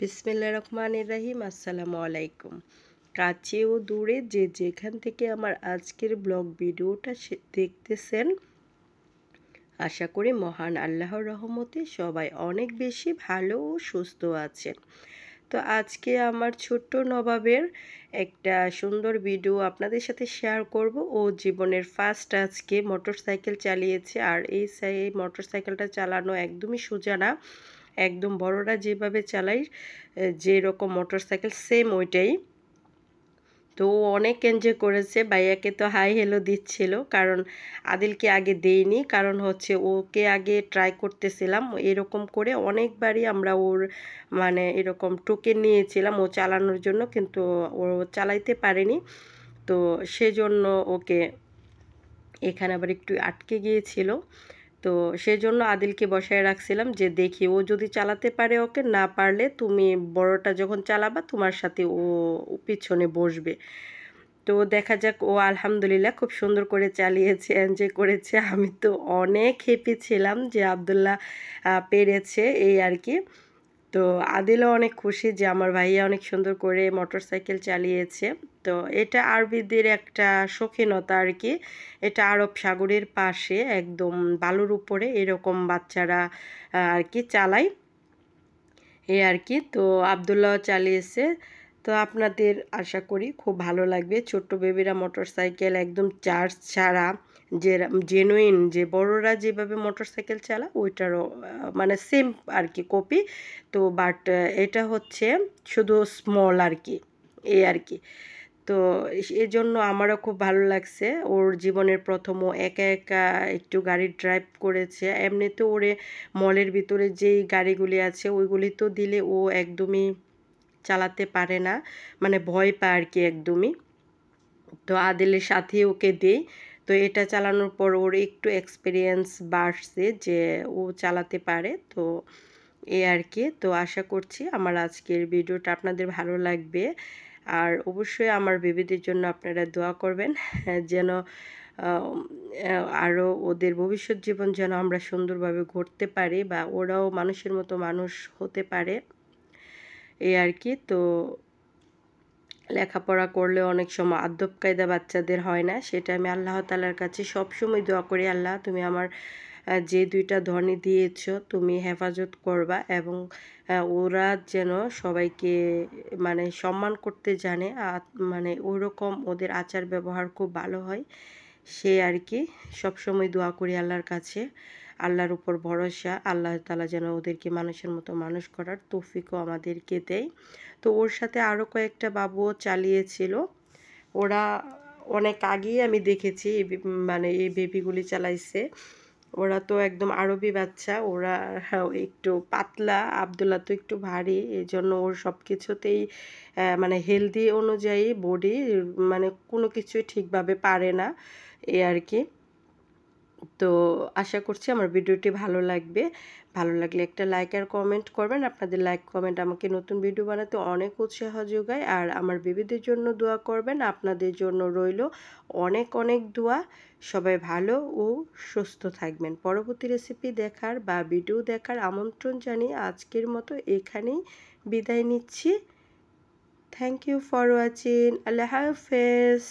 বিসমিল্লাহির রহমানির রহিম। আসসালামু আলাইকুম। কাছে ও দূরে যে যেখান থেকে আমার আজকের ব্লগ ভিডিওটা দেখতেছেন, আশা করি মহান আল্লাহর রহমতে সবাই অনেক বেশি ভালো ও সুস্থ আছেন। তো আজকে আমার ছোট্ট নবাবের একটা সুন্দর ভিডিও আপনাদের সাথে শেয়ার করব। ও জীবনের ফার্স্ট আজকে মোটরসাইকেল চালিয়েছে, আর এই মোটরসাইকেলটা চালানো একদমই সোজা না। একদম বড়রা যেভাবে চালায়, যেরকম মোটরসাইকেল সেম ওইটাই। তো ও অনেক এনজয় করেছে। ভাইয়াকে তো হাই হ্যালো দিচ্ছিল, কারণ আদিলকে আগে দেইনি, কারণ হচ্ছে ওকে আগে ট্রাই করতেছিলাম। এরকম করে অনেকবারই আমরা ওর মানে এরকম টোকেন নিয়েছিলাম ও চালানোর জন্য, কিন্তু ও চালাইতে পারেনি। তো সেজন্য ওকে এখানে আবার একটু আটকে গিয়েছিল। তো সেজন্য আদিলকে বসায় রাখছিলাম, যে দেখি ও যদি চালাতে পারে ওকে, না পারলে তুমি বড়টা যখন চালাবা তোমার সাথে ও পিছনে বসবে। তো দেখা যাক, ও আলহামদুলিল্লাহ খুব সুন্দর করে চালিয়েছে, এনজয় করেছে। আমি তো অনেক হ্যাপি ছিলাম যে আব্দুল্লাহ পেরেছে, এই আর কি। তো আদিলও অনেক খুশি যে আমার ভাইয়া অনেক সুন্দর করে মোটরসাইকেল চালিয়েছে। তো এটা আরবিদের একটা শৌখিনতা আর কি। এটা আরব সাগরের পাশে একদম বালুর উপরে এরকম বাচ্চারা আর কি চালায়, এই আর কি। তো আব্দুল্লাহ চালিয়েছে। তো আপনাদের আশা করি খুব ভালো লাগবে। ছোট্ট বেবিরা মোটরসাইকেল একদম চার্জ ছাড়া, যে জেনুইন যে বড়রা যেভাবে মোটরসাইকেল চালা ওইটারও মানে সেম আর কি কপি। তো বাট এটা হচ্ছে শুধু স্মল আর কি, এই আর কি। তো এজন্য আমারও খুব ভালো লাগছে। ওর জীবনের প্রথম ও একা একা একটু গাড়ি ড্রাইভ করেছে। এমনিতে ওরে মলের ভিতরে যেই গাড়িগুলি আছে ওইগুলি তো দিলে ও একদমই চালাতে পারে না, মানে ভয় পায় আর কি একদমই। তো আদিলের সাথে ওকে দেই। তো এটা চালানোর পর ওর একটু এক্সপিরিয়েন্স বাড়ছে যে ও চালাতে পারে। তো এই আর কি। তো আশা করছি আমার আজকের ভিডিওটা আপনাদের ভালো লাগবে। আর অবশ্যই আমার বেবিদের জন্য আপনারা দোয়া করবেন, যেন আরও ওদের ভবিষ্যৎ জীবন যেন আমরা সুন্দরভাবে গড়তে পারি, বা ওরাও মানুষের মতো মানুষ হতে পারে, এই আর কি। তো লেখাপড়া করলে অনেক সময় আদব কায়দা বাচ্চাদের হয় না, সেটা আমি আল্লাহ তাআলার কাছে সবসময় দোয়া করি, আল্লাহ তুমি আমার যে দুইটা ধনী দিয়েছ তুমি হেফাজত করবা, এবং ওরা যেন সবাইকে মানে সম্মান করতে জানে, মানে ওরকম ওদের আচার ব্যবহার খুব ভালো হয়, সে আর কি। সবসময় দোয়া করি আল্লাহর কাছে, আল্লাহর উপর ভরসা, আল্লাহ তাআলা যেন ওদেরকে মানুষের মতো মানুষ করার তৌফিকও আমাদেরকে দেয়। তো ওর সাথে আরও কয়েকটা বাবুও চালিয়েছিল। ওরা অনেক আগেই আমি দেখেছি মানে এই বেবিগুলি চালাইছে। ওরা তো একদম আরবি বাচ্চা, ওরা একটু পাতলা, আব্দুল্লাহ তো একটু ভারী, এই জন্য ওর সব কিছুতেই মানে হেলদি অনুযায়ী বডি, মানে কোনো কিছুই ঠিকভাবে পারে না, এই আর কি। তো আশা করছি আমার ভিডিওটি ভালো লাগবে। ভালো লাগলে একটা লাইক আর কমেন্ট করবেন। আপনাদের লাইক কমেন্ট আমাকে নতুন ভিডিও বানাতে অনেক উৎসাহ যোগায়। আর আমার বেবিদের জন্য দোয়া করবেন। আপনাদের জন্য রইল অনেক অনেক দোয়া। সবাই ভালো ও সুস্থ থাকবেন। পরবর্তী রেসিপি দেখার বা ভিডিও দেখার আমন্ত্রণ জানিয়ে আজকের মতো এখানেই বিদায় নিচ্ছি। Thank you for watching. আল্লাহ হাফেজ।